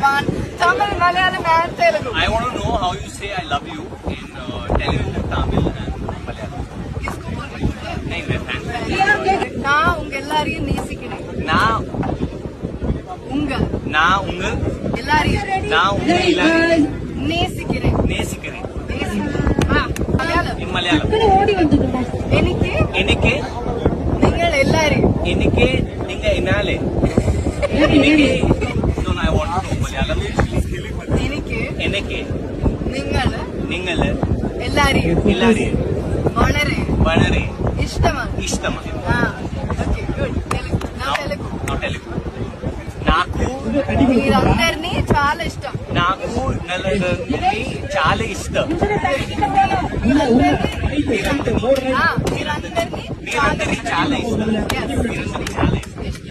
Pavan, Tamil, Malayalam and Telugu. I want to know how you say I love you in Telugu, Tamil and Malayalam. नहीं मैं fan. நான் உங்க எல்லாரையும் நேசிக்கிறேன். நான் உங்கள் எல்லாரையும் நேசிக்கிறேன். நேசிக்கிறேன். മലയാളം. In Malayalam. എനിക്ക് നിങ്ങൾ എല്ലാരെയും നിങ്ങൾ എന്നാലെ എനിക്ക് no I want to know Malayalam. എനിക്ക് നിങ്ങൾ എല്ലാരെയും വളരെ ఇష్టമാണ്. Okay good. తెలుగు. నాకు మీరందరినీ చాలా ఇష్టం. నలుగురిని చాలా ఇష్టం. మీరందరినీ చాలా ఇష్టం.